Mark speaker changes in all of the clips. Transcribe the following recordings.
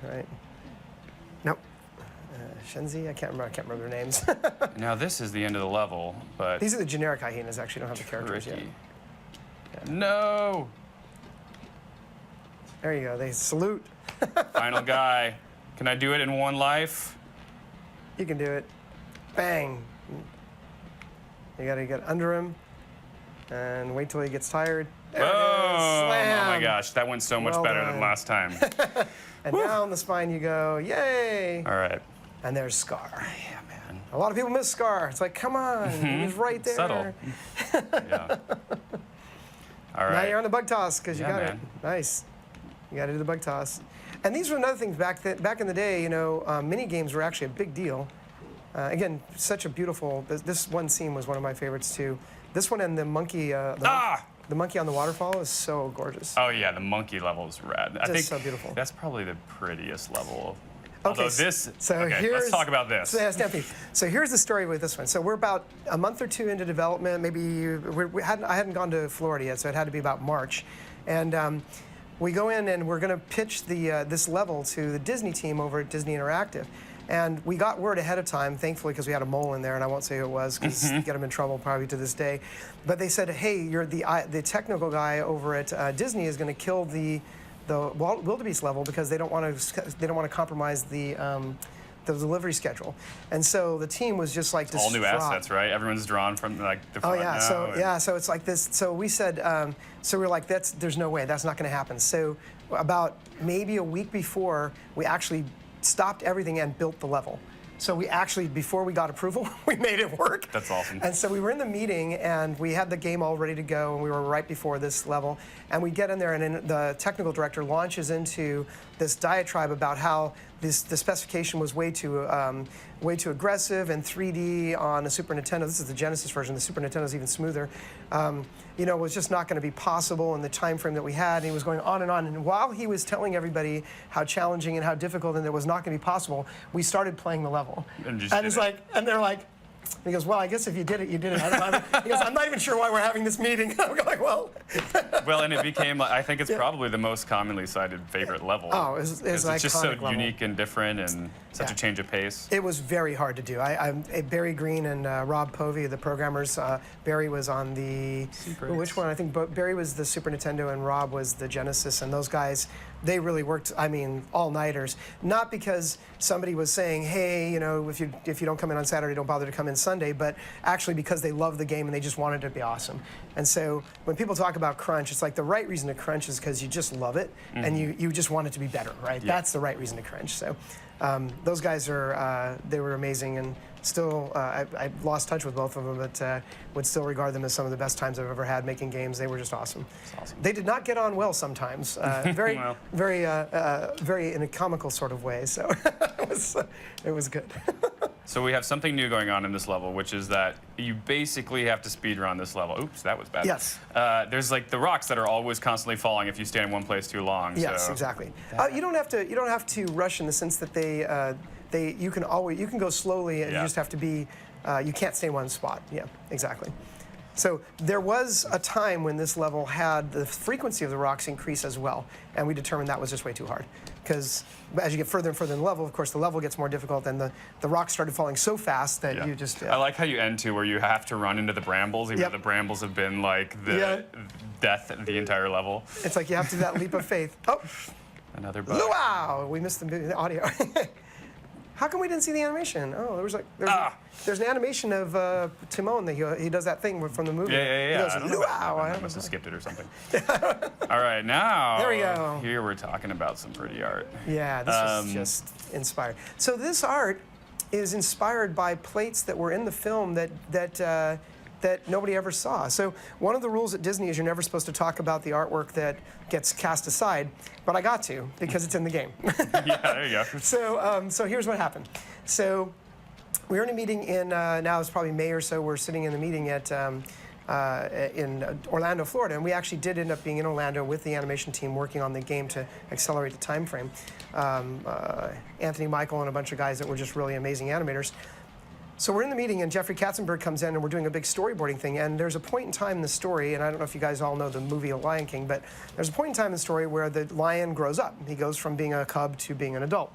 Speaker 1: right? Nope. Shenzi, I can't remember their names.
Speaker 2: Now this is the end of the level, but
Speaker 1: these are the generic hyenas. Actually, don't have the characters yet.
Speaker 2: Yeah. No.
Speaker 1: There you go. They salute.
Speaker 2: Final guy. Can I do it in one life?
Speaker 1: You can do it. Bang. You gotta get under him and wait till he gets tired. There it is. Slam.
Speaker 2: Oh my gosh, that went so much better than last time.
Speaker 1: And down the spine you go. Yay!
Speaker 2: All right.
Speaker 1: And there's Scar.
Speaker 2: Yeah, man.
Speaker 1: A lot of people miss Scar. It's like, come on, he's right there.
Speaker 2: Subtle. Yeah. All right.
Speaker 1: Now you're on the bug toss because you got
Speaker 2: man.
Speaker 1: it. Nice. You got to do the bug toss. And these were another thing back in the day. You know, mini games were actually a big deal. Again, such a beautiful. This one scene was one of my favorites too. This one and the monkey. The monkey on the waterfall is so gorgeous.
Speaker 2: Oh yeah, the monkey level is rad. I think
Speaker 1: so beautiful.
Speaker 2: That's probably the prettiest level.
Speaker 1: Okay,
Speaker 2: Although this.
Speaker 1: So
Speaker 2: okay, let's talk about this.
Speaker 1: So here's the story with this one. So we're about a month or two into development. Maybe I hadn't gone to Florida yet, so it had to be about March, and we go in and we're going to pitch this level to the Disney team over at Disney Interactive. And we got word ahead of time, thankfully, because we had a mole in there, and I won't say who it was because get them in trouble probably to this day. But they said, "Hey, you're the technical guy over at Disney is going to kill the wildebeest level because they don't want to compromise the delivery schedule." And so the team was just like
Speaker 2: all new assets, right? Everyone's drawn from like the front now.
Speaker 1: So it's like this. So we said, so we were like, there's no way, that's not going to happen. So about maybe a week before, we actually stopped everything and built the level. So we actually, before we got approval, we made it work.
Speaker 2: That's awesome.
Speaker 1: And so we were in the meeting, and we had the game all ready to go, and we were right before this level. And we get in there, and then the technical director launches into this diatribe about how the specification was way too aggressive, and 3D on a Super Nintendo. This is the Genesis version. The Super Nintendo is even smoother. You know, it was just not going to be possible in the time frame that we had. And he was going on and on. And while he was telling everybody how challenging and how difficult and it was not going to be possible, we started playing the level. And it's like, and they're like, he goes, well, I guess if you did it, you did it. He goes, I'm not even sure why we're having this meeting. I'm like, well.
Speaker 2: Well, and it became, I think it's probably the most commonly cited favorite level.
Speaker 1: Oh, it's
Speaker 2: just so
Speaker 1: level.
Speaker 2: Unique and different and such a change of pace.
Speaker 1: It was very hard to do. Barry Green and Rob Povey, the programmers, Barry was on the, which one? I think Barry was the Super Nintendo and Rob was the Genesis, and those guys, they really worked, I mean, all-nighters. Not because somebody was saying, hey, you know, if you don't come in on Saturday, don't bother to come in Sunday, but actually because they love the game and they just wanted it to be awesome. And so when people talk about crunch, it's like the right reason to crunch is because you just love it and you just want it to be better, right? Yeah. That's the right reason to crunch. So those guys are, they were amazing, and still, I lost touch with both of them, but would still regard them as some of the best times I've ever had making games. They were just awesome.
Speaker 2: Awesome.
Speaker 1: They did not get on well sometimes, very in a comical sort of way. So it was good.
Speaker 2: So we have something new going on in this level, which is that you basically have to speedrun this level. Oops, that was bad.
Speaker 1: Yes.
Speaker 2: There's like the rocks that are always constantly falling if you stand in one place too long.
Speaker 1: Yes,
Speaker 2: so.
Speaker 1: exactly. You don't have to rush in the sense that you can go slowly, and you just have to be. You can't stay in one spot. Yeah, exactly. So there was a time when this level had the frequency of the rocks increase as well, and we determined that was just way too hard. Because as you get further and further in the level, of course, the level gets more difficult, and the rocks started falling so fast that you just...
Speaker 2: I like how you end, too, where you have to run into the brambles, even though the brambles have been, like, the death the entire level.
Speaker 1: It's like you have to do that leap of faith. Oh!
Speaker 2: Another bug.
Speaker 1: Wow! We missed the audio. How come we didn't see the animation? Oh, there's an animation of Timon that he does that thing from the movie.
Speaker 2: Yeah.
Speaker 1: He goes, wow!
Speaker 2: I must have skipped it or something. All right, now
Speaker 1: there we go.
Speaker 2: Here we're talking about some pretty art.
Speaker 1: Yeah, this is just inspired. So this art is inspired by plates that were in the film that nobody ever saw. So one of the rules at Disney is you're never supposed to talk about the artwork that gets cast aside, but I got to because it's in the game.
Speaker 2: Yeah, there you go.
Speaker 1: So here's what happened. So we were in a meeting in, now it's probably May or so, we're sitting in the meeting at in Orlando, Florida, and we actually did end up being in Orlando with the animation team working on the game to accelerate the time frame. Anthony Michael and a bunch of guys that were just really amazing animators. So we're in the meeting, and Jeffrey Katzenberg comes in, and we're doing a big storyboarding thing. And there's a point in time in the story, and I don't know if you guys all know the movie Lion King, but there's a point in time in the story where the lion grows up. He goes from being a cub to being an adult.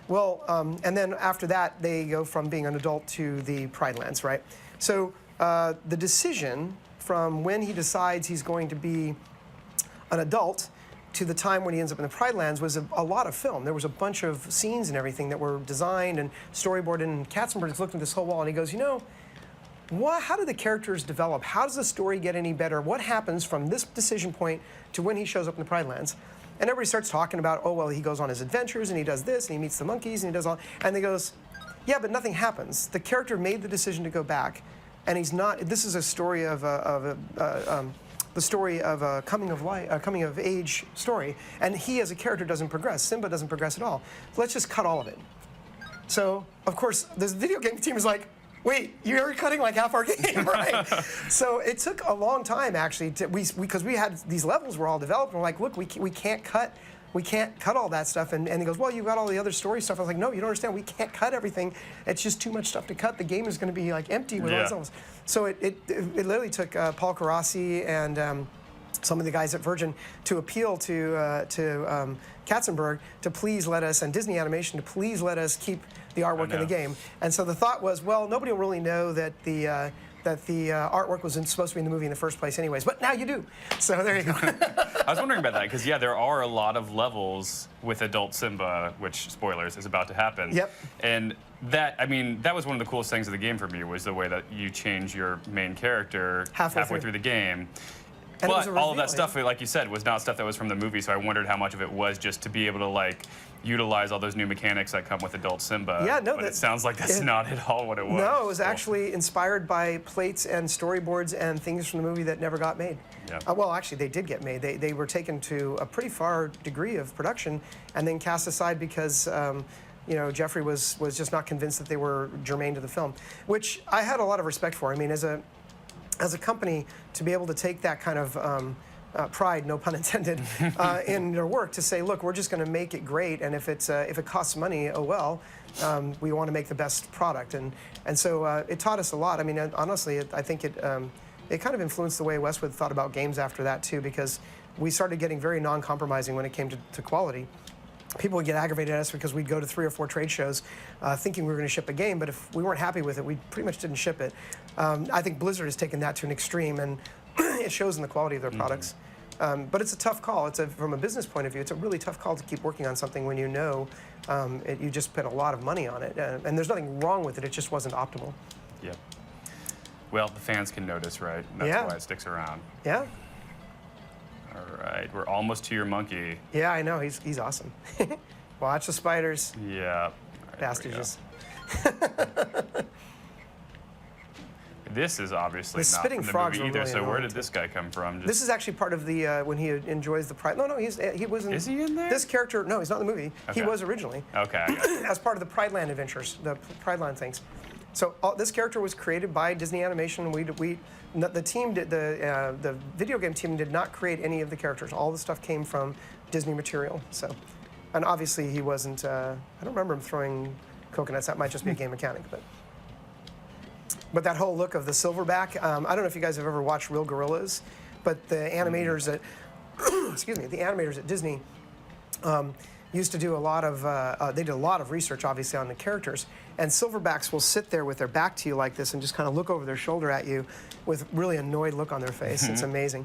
Speaker 1: Well, and then after that, they go from being an adult to the Pride Lands, right? So the decision from when he decides he's going to be an adult to the time when he ends up in the Pride Lands was a lot of film. There was a bunch of scenes and everything that were designed and storyboarded, and Katzenberg's looked at this whole wall and he goes, you know, how do the characters develop? How does the story get any better? What happens from this decision point to when he shows up in the Pride Lands? And everybody starts talking about, oh, well, he goes on his adventures and he does this and he meets the monkeys and he does all, and he goes, yeah, but nothing happens. The character made the decision to go back, and he's not, this is a story of the story of a coming of age story, and he as a character doesn't progress. Simba doesn't progress at all. So let's just cut all of it. So of course, this video game team is like, wait, you're cutting like half our game, right? So it took a long time actually because we had these levels were all developed, and we're like, look, we can't cut. We can't cut all that stuff. And he goes, well, you've got all the other story stuff. I was like, no, you don't understand. We can't cut everything. It's just too much stuff to cut. The game is going to be like empty with all those levels. So it literally took Paul Carassi and some of the guys at Virgin to appeal to Katzenberg to please let us, and Disney Animation to please let us keep the artwork in the game. And so the thought was, well, nobody will really know that the artwork was supposed to be in the movie in the first place anyways, but now you do. So there you go.
Speaker 2: I was wondering about that, because yeah, there are a lot of levels with adult Simba, which, spoilers, is about to happen.
Speaker 1: Yep.
Speaker 2: And that, I mean, that was one of the coolest things of the game for me, was the way that you change your main character halfway through the game. And but all of that stuff, like you said, was not stuff that was from the movie, so I wondered how much of it was just to be able to, like, utilize all those new mechanics that come with adult Simba.
Speaker 1: Yeah, no,
Speaker 2: but it sounds like that's not at all what it was.
Speaker 1: No, it was actually inspired by plates and storyboards and things from the movie that never got made.
Speaker 2: Yeah.
Speaker 1: Well, actually, they did get made. They were taken to a pretty far degree of production and then cast aside because you know, Jeffrey was just not convinced that they were germane to the film, which I had a lot of respect for. I mean, as a company, to be able to take that kind of pride, no pun intended, in their work, to say, look, we're just going to make it great, and if it costs money, oh well, we want to make the best product, and so it taught us a lot. I mean, honestly, I think it kind of influenced the way Westwood thought about games after that too, because we started getting very non-compromising when it came to quality. People would get aggravated at us because we'd go to 3 or 4 trade shows thinking we were going to ship a game, but if we weren't happy with it, we pretty much didn't ship it. I think Blizzard has taken that to an extreme, and it shows in the quality of their products. But it's a tough call. From a business point of view, it's a really tough call to keep working on something when you know you just spent a lot of money on it. And there's nothing wrong with it, it just wasn't optimal.
Speaker 2: Yep. Well, the fans can notice, right? That's why it sticks around.
Speaker 1: Yeah.
Speaker 2: All right, we're almost to your monkey.
Speaker 1: Yeah, I know. He's awesome. Watch the spiders.
Speaker 2: Yeah. Right,
Speaker 1: Bastages.
Speaker 2: This is obviously
Speaker 1: the
Speaker 2: not
Speaker 1: spitting
Speaker 2: from the
Speaker 1: frogs
Speaker 2: movie either.
Speaker 1: Really
Speaker 2: so where did this guy come from?
Speaker 1: This is actually part of the when he enjoys the Pride. No, he wasn't.
Speaker 2: Is he in there?
Speaker 1: This character, no, he's not in the movie.
Speaker 2: Okay.
Speaker 1: He was originally.
Speaker 2: Okay.
Speaker 1: As part of the Pride Land adventures, the Pride Land things. So this character was created by Disney Animation. The team did the video game team did not create any of the characters. All the stuff came from Disney material. So, and obviously he wasn't. I don't remember him throwing coconuts. That might just be a game mechanic, but that whole look of the silverback. I don't know if you guys have ever watched Real Gorillas, but the animators at excuse me, the animators at Disney used to do a lot of they did a lot of research, obviously, on the characters. And silverbacks will sit there with their back to you like this and just kind of look over their shoulder at you with really annoyed look on their face. It's amazing.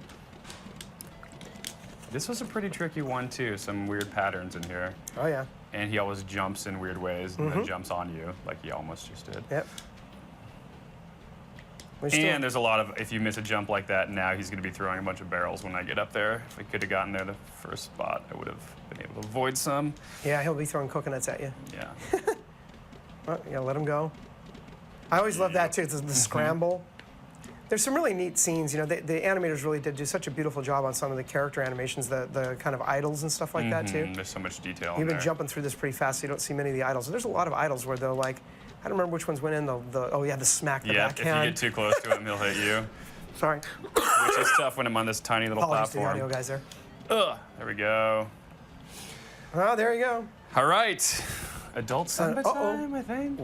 Speaker 2: This was a pretty tricky one too. Some weird patterns in here.
Speaker 1: Oh yeah.
Speaker 2: And he always jumps in weird ways and then jumps on you, like he almost just did.
Speaker 1: Yep.
Speaker 2: And there's a lot of, if you miss a jump like that, now he's going to be throwing a bunch of barrels when I get up there. If we could have gotten there the first spot, I would have been able to avoid some.
Speaker 1: Yeah, he'll be throwing coconuts at you.
Speaker 2: Yeah.
Speaker 1: Well, you gotta let him go. I always love that too, the scramble. There's some really neat scenes. You know, the animators really did do such a beautiful job on some of the character animations, the kind of idols and stuff like that too.
Speaker 2: There's so much detail
Speaker 1: You've been jumping through this pretty fast, so you don't see many of the idols. There's a lot of idols where they'll like, I don't remember which ones went in, the smack the backhand.
Speaker 2: If you get too close to him, he'll hit you.
Speaker 1: Sorry.
Speaker 2: Which is tough when I'm on this tiny little
Speaker 1: Apologies
Speaker 2: platform.
Speaker 1: to the audio guys there.
Speaker 2: There we go.
Speaker 1: Oh, there you go.
Speaker 2: All right. Adult Simba time, I think.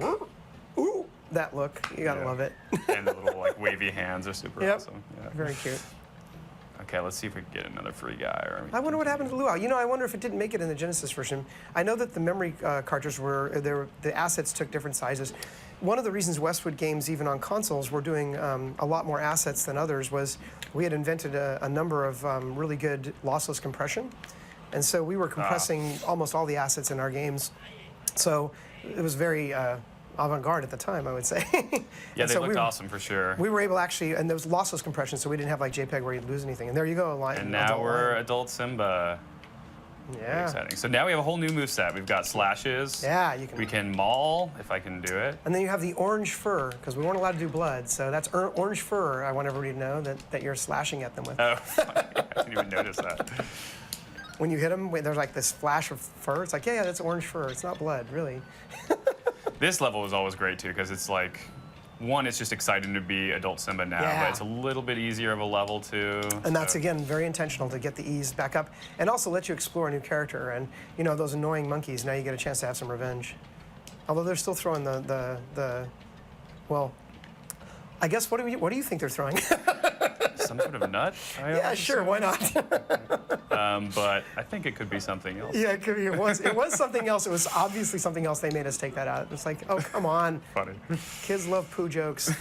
Speaker 1: Ooh. that look. You gotta love it.
Speaker 2: And the little like wavy hands are super awesome. Yeah.
Speaker 1: Very cute.
Speaker 2: Okay, let's see if we can get another free guy. Or
Speaker 1: I wonder what happened to Luau. You know, I wonder if it didn't make it in the Genesis version. I know that the memory cartridges the assets took different sizes. One of the reasons Westwood Games, even on consoles, were doing a lot more assets than others was we had invented a number of really good lossless compression. And so we were compressing almost all the assets in our games. So it was very avant-garde at the time, I would say.
Speaker 2: Yeah, they looked awesome for sure.
Speaker 1: We were able to actually, and there was lossless compression, so we didn't have like JPEG where you'd lose anything. And there you go,
Speaker 2: And now we're adult Simba.
Speaker 1: Yeah.
Speaker 2: Very exciting. So now we have a whole new moveset. We've got slashes.
Speaker 1: Yeah, you can.
Speaker 2: We can maul, if I can do it.
Speaker 1: And then you have the orange fur, because we weren't allowed to do blood. So that's orange fur. I want everybody to know that you're slashing at them with.
Speaker 2: Oh, I didn't even notice that.
Speaker 1: When you hit them, there's like this flash of fur. It's like, yeah, that's orange fur. It's not blood, really.
Speaker 2: This level was always great, too, because it's like, one, it's just exciting to be adult Simba now, but it's a little bit easier of a level, too.
Speaker 1: And that's, again, very intentional to get the ease back up and also let you explore a new character. And, you know, those annoying monkeys, now you get a chance to have some revenge. Although they're still throwing well, I guess, what do you think they're throwing?
Speaker 2: Some sort of nut?
Speaker 1: Yeah, sure, why not?
Speaker 2: But I think it could be something else.
Speaker 1: Yeah, it could be. It was something else. It was obviously something else. They made us take that out. It's like, oh, come on.
Speaker 2: Funny.
Speaker 1: Kids love poo jokes.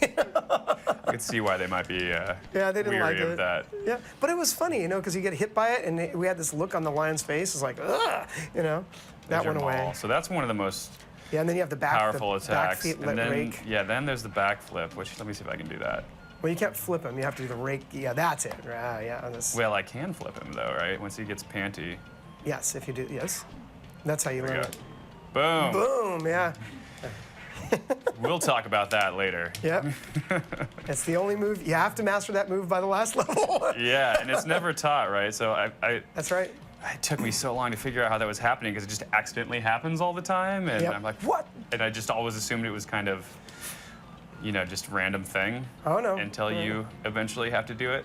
Speaker 2: I could see why they might be
Speaker 1: they didn't like
Speaker 2: weary
Speaker 1: it.
Speaker 2: of that.
Speaker 1: Yeah, but it was funny, you know, because you get hit by it, and we had this look on the lion's face. It's like, ugh, you know, that went away.
Speaker 2: So that's one of the most
Speaker 1: and then you have the back
Speaker 2: powerful attacks.
Speaker 1: Back feet
Speaker 2: and then,
Speaker 1: rake.
Speaker 2: yeah, then there's the back flip, which let me see if I can do that.
Speaker 1: Well, you can't flip him. You have to do the rake. Yeah, that's it. Yeah.
Speaker 2: Well, I can flip him though, right? Once he gets panty.
Speaker 1: Yes, if you do. Yes, that's how you learn it.
Speaker 2: Boom.
Speaker 1: Boom. Yeah.
Speaker 2: We'll talk about that later.
Speaker 1: Yep. It's the only move. You have to master that move by the last level.
Speaker 2: Yeah, and it's never taught, right? So
Speaker 1: That's right.
Speaker 2: It took me so long to figure out how that was happening because it just accidentally happens all the time, and I'm like,
Speaker 1: what?
Speaker 2: And I just always assumed it was kind of, you know, just random thing.
Speaker 1: Oh no.
Speaker 2: Until you eventually have to do it.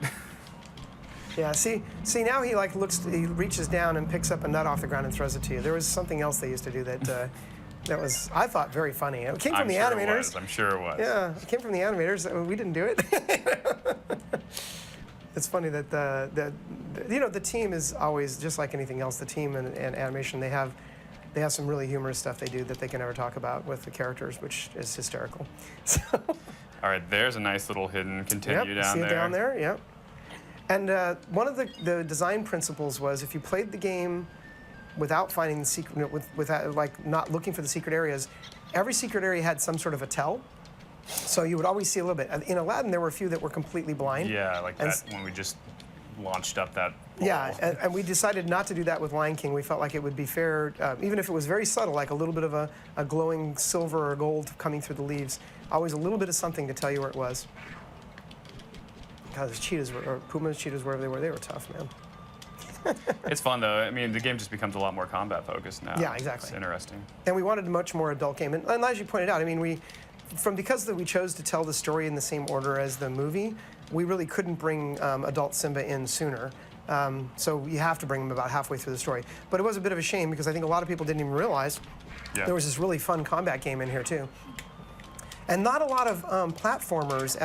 Speaker 1: Yeah. See. Now he like he reaches down and picks up a nut off the ground and throws it to you. There was something else they used to do that. That was, I thought, very funny. It came from the animators.
Speaker 2: I'm sure it was.
Speaker 1: Yeah, it came from the animators. We didn't do it. It's funny that the team is always just like anything else. The team and animation, they have some really humorous stuff they do that they can never talk about with the characters, which is hysterical. So.
Speaker 2: All right, there's a nice little hidden continue down there.
Speaker 1: See it down there? Yep. And one of the design principles was if you played the game without finding the secret, without like not looking for the secret areas, every secret area had some sort of a tell. So you would always see a little bit. In Aladdin, there were a few that were completely blind.
Speaker 2: Yeah, like that when we just launched up that wall.
Speaker 1: Yeah, and we decided not to do that with Lion King. We felt like it would be fair, even if it was very subtle, like a little bit of a glowing silver or gold coming through the leaves. Always a little bit of something to tell you where it was. God, those cheetahs, or pumas, cheetahs, wherever they were tough, man.
Speaker 2: It's fun though. I mean, the game just becomes a lot more combat focused now.
Speaker 1: Yeah, exactly.
Speaker 2: It's interesting.
Speaker 1: And we wanted a much more adult game. And as you pointed out, I mean, because we chose to tell the story in the same order as the movie, we really couldn't bring adult Simba in sooner. So you have to bring him about halfway through the story. But it was a bit of a shame because I think a lot of people didn't even realize there was this really fun combat game in here too. And not a lot of platformers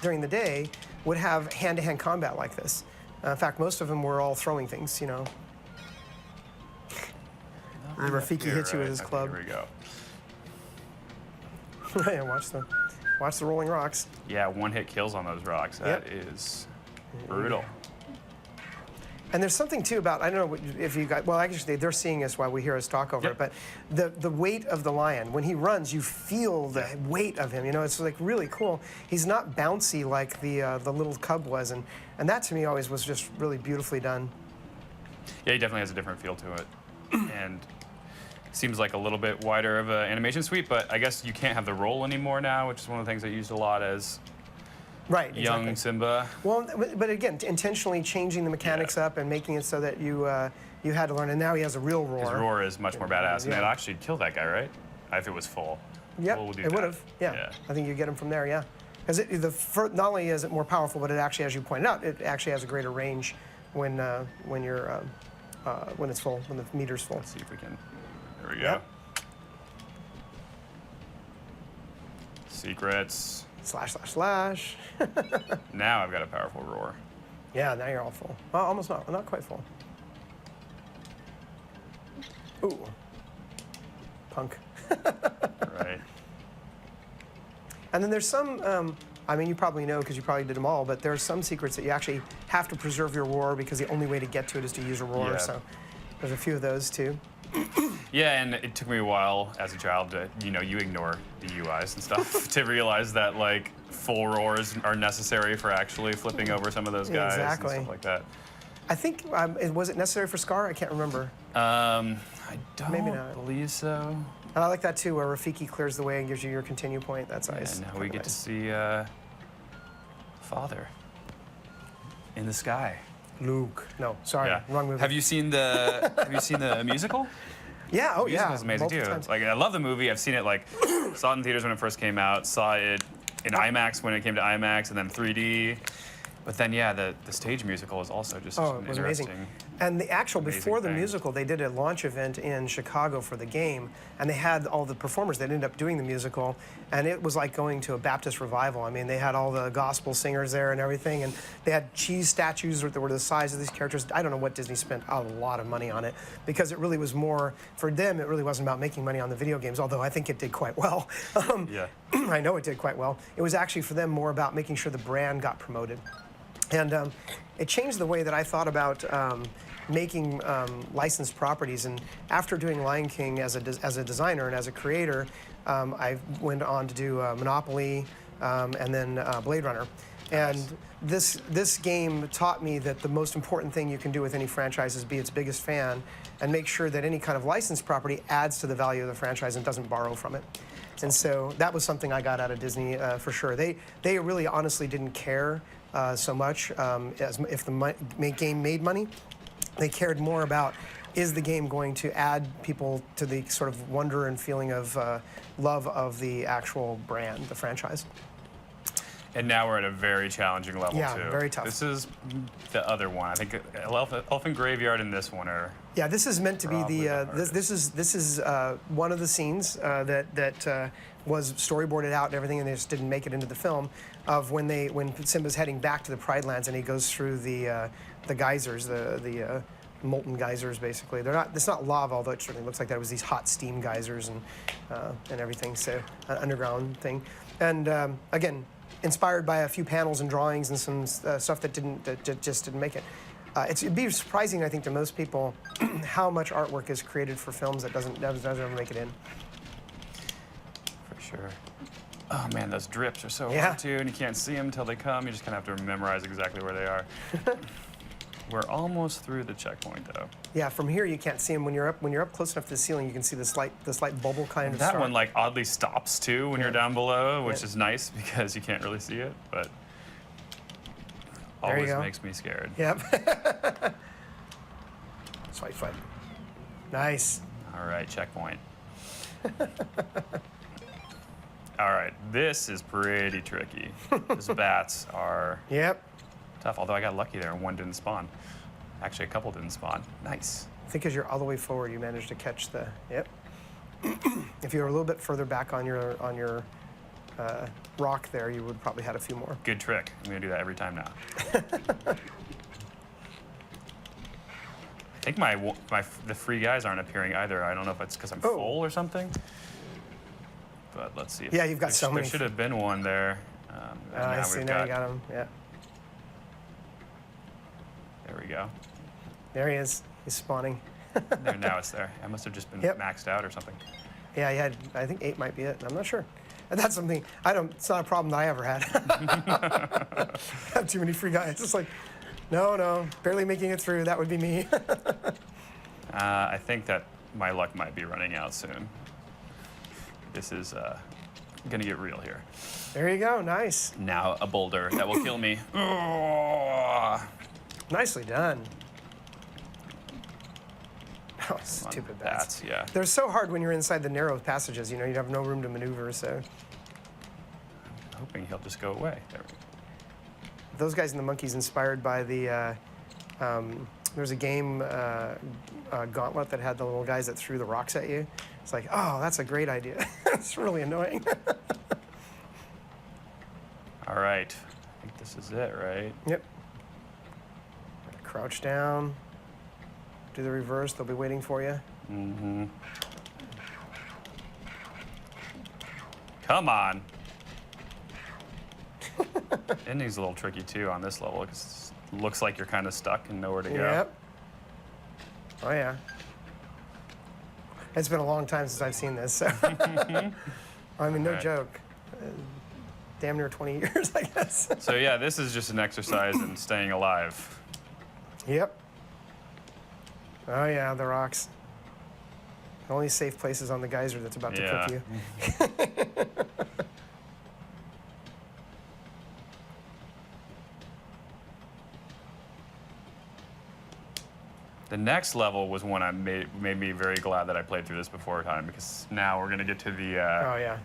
Speaker 1: during the day would have hand-to-hand combat like this. In fact, most of them were all throwing things, you know. And Rafiki hits you with his club.
Speaker 2: Here we go.
Speaker 1: Yeah, watch the rolling rocks.
Speaker 2: Yeah, one-hit kills on those rocks. That is brutal.
Speaker 1: And there's something too about, I don't know if you guys, well, actually they're seeing us while we hear us talk over it, but the weight of the lion, when he runs, you feel the weight of him. You know, it's like really cool. He's not bouncy like the little cub was, and that to me always was just really beautifully done.
Speaker 2: Yeah, he definitely has a different feel to it, and seems like a little bit wider of an animation suite. But I guess you can't have the roll anymore now, which is one of the things I used a lot as.
Speaker 1: Right,
Speaker 2: young
Speaker 1: exactly.
Speaker 2: Simba.
Speaker 1: Well, but again, intentionally changing the mechanics up and making it so that you had to learn. And now he has a real roar.
Speaker 2: His roar is much more badass, and it actually killed that guy, right? If it was full.
Speaker 1: Yep, it would have. Yeah. I think you get him from there. Yeah, because not only is it more powerful, but it actually, as you pointed out, it actually has a greater range when it's full, when the meter's full.
Speaker 2: Let's see if we can. There we go.
Speaker 1: Yep.
Speaker 2: Secrets.
Speaker 1: Slash, slash, slash.
Speaker 2: Now I've got a powerful roar.
Speaker 1: Yeah, now you're all full. Well, almost not quite full. Ooh. Punk.
Speaker 2: Right.
Speaker 1: And then there's some, I mean, you probably know because you probably did them all, but there are some secrets that you actually have to preserve your roar because the only way to get to it is to use a roar.
Speaker 2: Yeah.
Speaker 1: So there's a few of those too.
Speaker 2: Yeah, and it took me a while as a child to, you ignore the UIs and stuff to realize that like full roars are necessary for actually flipping over some of those guys
Speaker 1: Exactly.
Speaker 2: and stuff like that.
Speaker 1: I think, was it necessary for Scar? I can't remember.
Speaker 2: I
Speaker 1: Maybe
Speaker 2: don't
Speaker 1: not.
Speaker 2: believe so.
Speaker 1: And I like that too, where Rafiki clears the way and gives you your continue point. That's nice.
Speaker 2: And now we get to see Father in the sky.
Speaker 1: Luke. No, sorry,
Speaker 2: Yeah.
Speaker 1: wrong movie.
Speaker 2: Have you seen the musical?
Speaker 1: Yeah, oh
Speaker 2: The
Speaker 1: yeah.
Speaker 2: musical's amazing too.
Speaker 1: Multiple times.
Speaker 2: Like I love the movie. I've seen it saw it in theaters when it first came out. Saw it in IMAX when it came to IMAX, and then 3D. But then yeah, the stage musical is also just
Speaker 1: Oh,
Speaker 2: an
Speaker 1: it was amazing.
Speaker 2: interesting.
Speaker 1: And the actual,
Speaker 2: amazing
Speaker 1: before the
Speaker 2: thing.
Speaker 1: musical, they did a launch event in Chicago for the game, and they had all the performers that ended up doing the musical, and it was like going to a Baptist revival. I mean, they had all the gospel singers there and everything, and they had cheese statues that were the size of these characters. I don't know what Disney spent a lot of money on it, because it really was more, for them, it really wasn't about making money on the video games, although I think it did quite well.
Speaker 2: Yeah.
Speaker 1: I know it did quite well. It was actually for them more about making sure the brand got promoted. And it changed the way that I thought about making licensed properties. And after doing Lion King as a designer and as a creator, I went on to do Monopoly and then Blade Runner. And this game taught me that the most important thing you can do with any franchise is be its biggest fan and make sure that any kind of licensed property adds to the value of the franchise and doesn't borrow from it. And so that was something I got out of Disney for sure. They really honestly didn't care so much as if the game made money. They cared more about, is the game going to add people to the sort of wonder and feeling of love of the actual brand, the franchise.
Speaker 2: And now we're at a very challenging level
Speaker 1: Yeah,
Speaker 2: too.
Speaker 1: very tough.
Speaker 2: This is the other one. I think Elephant Graveyard and this one are.
Speaker 1: Yeah, this is meant to be
Speaker 2: Probably
Speaker 1: the
Speaker 2: the
Speaker 1: this is one of the scenes that was storyboarded out and everything, and they just didn't make it into the film. Of when Simba's heading back to the Pride Lands and he goes through the geysers, the molten geysers, basically. They're not. It's not lava, although it certainly looks like that. It was these hot steam geysers and everything. So an underground thing, and again, inspired by a few panels and drawings and some stuff that just didn't make it. It'd be surprising, I think, to most people how much artwork is created for films that doesn't ever make it in.
Speaker 2: For sure. Oh man, those drips are so
Speaker 1: Yeah.
Speaker 2: hard too, and you can't see them until they come. You just kind of have to memorize exactly where they are. We're almost through the checkpoint though.
Speaker 1: Yeah, from here you can't see them. When you're up close enough to the ceiling, you can see the slight bubble kind of.
Speaker 2: That
Speaker 1: start.
Speaker 2: one like oddly stops too when you're down below, which
Speaker 1: Yeah.
Speaker 2: is nice because you can't really see it, but
Speaker 1: There you
Speaker 2: always
Speaker 1: go.
Speaker 2: makes me scared.
Speaker 1: Yep. Swipe foot. Nice.
Speaker 2: All right, checkpoint. All right, this is pretty tricky. Those bats are
Speaker 1: Yep.
Speaker 2: tough, although I got lucky there and one didn't spawn. Actually, a couple didn't spawn. Nice.
Speaker 1: I think as you're all the way forward, you managed to catch the. Yep. If you were a little bit further back on your rock there, you would probably had a few more.
Speaker 2: Good trick. I'm gonna do that every time now. I think the free guys aren't appearing either. I don't know if it's because I'm
Speaker 1: Oh.
Speaker 2: full or something. But let's see.
Speaker 1: Yeah, you've got so many.
Speaker 2: There should have been one there. And
Speaker 1: I
Speaker 2: now
Speaker 1: see.
Speaker 2: we've
Speaker 1: Now you got him. Yeah.
Speaker 2: There we go.
Speaker 1: There he is. He's spawning.
Speaker 2: There, now it's there. I must have just been
Speaker 1: Yep.
Speaker 2: maxed out or something.
Speaker 1: Yeah, he had. I think 8 might be it. I'm not sure. And that's something I don't. It's not a problem that I ever had. Have too many free guys. It's like, no, barely making it through. That would be me.
Speaker 2: I think that my luck might be running out soon. This is gonna get real here.
Speaker 1: There you go. Nice.
Speaker 2: Now a boulder that will kill me.
Speaker 1: Nicely done. Oh, stupid bats.
Speaker 2: Bats, yeah.
Speaker 1: They're so hard when you're inside the narrow passages. You know, you have no room to maneuver. So
Speaker 2: I'm hoping he'll just go away. There we go.
Speaker 1: those guys and the monkeys inspired by the. There was a game, Gauntlet, that had the little guys that threw the rocks at you. It's like, oh, that's a great idea. It's really annoying.
Speaker 2: All right. I think this is it, right?
Speaker 1: Yep. Crouch down. Do the reverse. They'll be waiting for you.
Speaker 2: Mm-hmm. Come on. Ending's a little tricky, too, on this level, because it looks like you're kind of stuck and nowhere to go.
Speaker 1: Yep. Oh, yeah. It's been a long time since I've seen this, so. I mean, no joke. Damn near 20 years, I guess.
Speaker 2: So, yeah, this is just an exercise in staying alive.
Speaker 1: Yep. Oh, yeah, the rocks. Only safe places on the geyser that's about to cook you.
Speaker 2: The next level was one that made me very glad that I played through this before time, because now we're going to get to the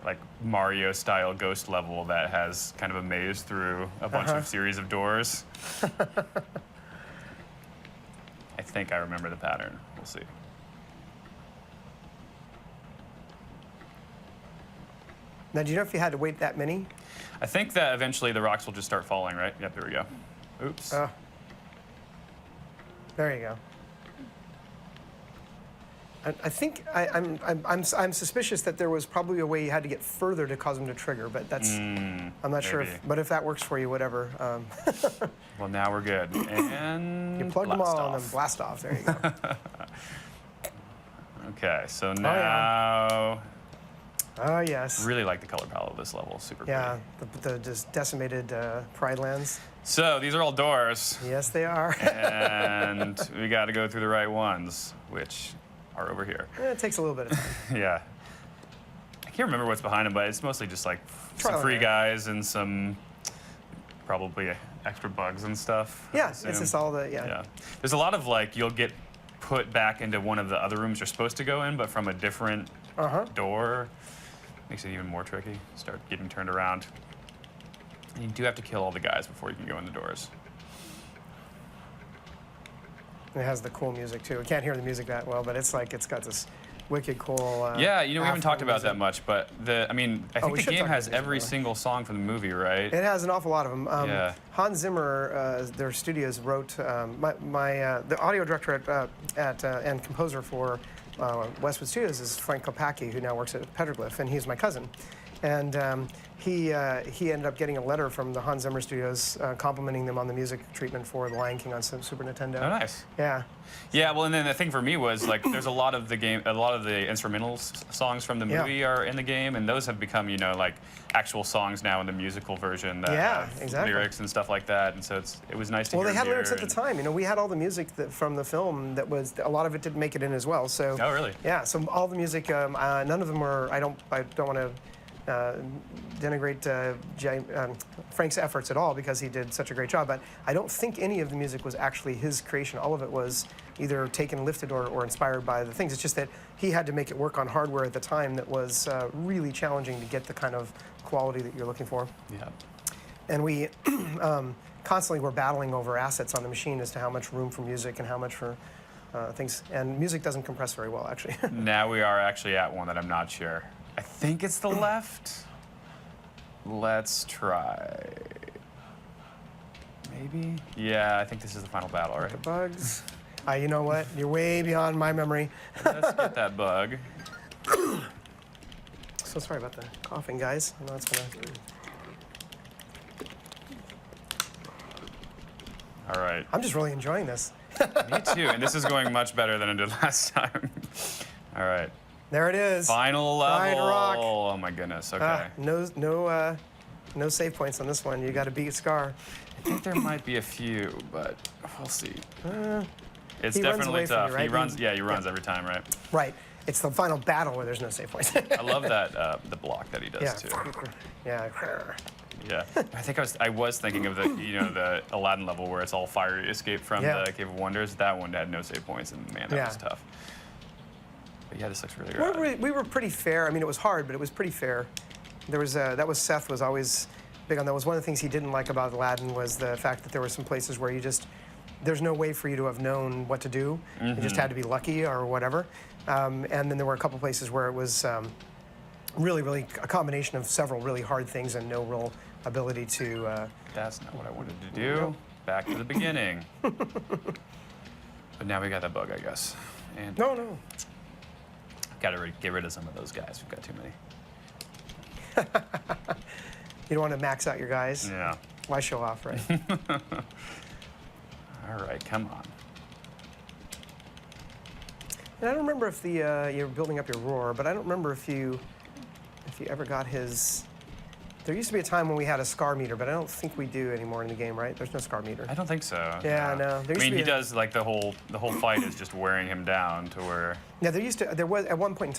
Speaker 2: like Mario-style ghost level that has kind of a maze through a bunch of series of doors. I think I remember the pattern. We'll see.
Speaker 1: Now, do you know if you had to wait that many?
Speaker 2: I think that eventually the rocks will just start falling, right? Yep, there we go. Oops.
Speaker 1: There you go. I think I'm suspicious that there was probably a way you had to get further to cause them to trigger, but that's I'm not sure. But if that works for you, whatever.
Speaker 2: Well, now we're good. And
Speaker 1: you plug them all and then blast off. There you go.
Speaker 2: Okay, so now.
Speaker 1: Oh, yes.
Speaker 2: Really like the color palette of this level. Super
Speaker 1: pretty. The just decimated Pride Lands.
Speaker 2: So these are all doors.
Speaker 1: Yes, they are.
Speaker 2: And we got to go through the right ones, which are over here.
Speaker 1: It takes a little bit of time.
Speaker 2: Yeah. I can't remember what's behind them, but it's mostly just like some free guys and some probably extra bugs and stuff.
Speaker 1: Yeah, it's just all the,
Speaker 2: Yeah. There's a lot of like, you'll get put back into one of the other rooms you're supposed to go in, but from a different door. Makes it even more tricky. Start getting turned around. And you do have to kill all the guys before you can go in the doors.
Speaker 1: It has the cool music too. We can't hear the music that well, but it's like it's got this wicked cool.
Speaker 2: Yeah, you know, we haven't talked about that much, but I think the game has every single song from the movie, right?
Speaker 1: It has an awful lot of them. Hans Zimmer, their studios wrote the audio director and composer for Westwood Studios is Frank Kopacki, who now works at Petroglyph, and he's my cousin. And he ended up getting a letter from the Hans Zimmer Studios complimenting them on the music treatment for The Lion King on Super Nintendo.
Speaker 2: Oh, nice.
Speaker 1: Yeah.
Speaker 2: Yeah, well, and then the thing for me was like, there's a lot of the instrumental songs from the movie are in the game, and those have become, you know, like actual songs now in the musical version that have lyrics and stuff like that. And so it was nice to hear.
Speaker 1: Well, they had lyrics at the time. You know, we had all the music from the film that was a lot of it didn't make it in as well. So.
Speaker 2: Oh, really?
Speaker 1: Yeah. So all the music, none of them were. I don't want to. Denigrate Frank's efforts at all because he did such a great job, but I don't think any of the music was actually his creation. All of it was either taken, lifted, or inspired by the things. It's just that he had to make it work on hardware at the time that was really challenging to get the kind of quality that you're looking for.
Speaker 2: Yeah.
Speaker 1: And we constantly were battling over assets on the machine as to how much room for music and how much for things. And music doesn't compress very well, actually.
Speaker 2: Now we are actually at one that I'm not sure. I think it's the left. Let's try. Maybe? Yeah, I think this is the final battle, right?
Speaker 1: The bugs. You know what? You're way beyond my memory.
Speaker 2: Let's get that bug.
Speaker 1: So sorry about the coughing, guys. I know it's gonna.
Speaker 2: All right.
Speaker 1: I'm just really enjoying this.
Speaker 2: Me too, and this is going much better than it did last time. All right.
Speaker 1: There it is.
Speaker 2: Final level.
Speaker 1: Pride Rock.
Speaker 2: Oh my goodness. Okay.
Speaker 1: No save points on this one. You got to beat Scar.
Speaker 2: I think there might be a few, but we'll see. It's
Speaker 1: he
Speaker 2: definitely tough.
Speaker 1: You, right?
Speaker 2: He runs. Yeah, he runs every time, right?
Speaker 1: Right. It's the final battle where there's no save points.
Speaker 2: I love that the block that he does too.
Speaker 1: Yeah.
Speaker 2: Yeah. I was thinking of the Aladdin level where it's all fire escape from the Cave of Wonders. That one had no save points, and man, that was tough. But yeah, this looks really good.
Speaker 1: We were pretty fair. I mean, it was hard, but it was pretty fair. There was Seth was always big on that. Was one of the things he didn't like about Aladdin was the fact that there were some places where there's no way for you to have known what to do. You just had to be lucky or whatever. And then there were a couple places where it was really a combination of several really hard things and no real ability to.
Speaker 2: That's not what I wanted to do. Back to the beginning. But now we got that bug, I guess. And
Speaker 1: No.
Speaker 2: Got to get rid of some of those guys. We've got too many.
Speaker 1: You don't want to max out your guys?
Speaker 2: Yeah.
Speaker 1: Why show off, right?
Speaker 2: All right, come on.
Speaker 1: And I don't remember if you're building up your roar, but I don't remember if you ever got his. There used to be a time when we had a scar meter, but I don't think we do anymore in the game, right? There's no scar meter.
Speaker 2: I don't think so.
Speaker 1: Yeah, no.
Speaker 2: I mean, he does like the whole fight is just wearing him down to where.
Speaker 1: Yeah, there was at one point in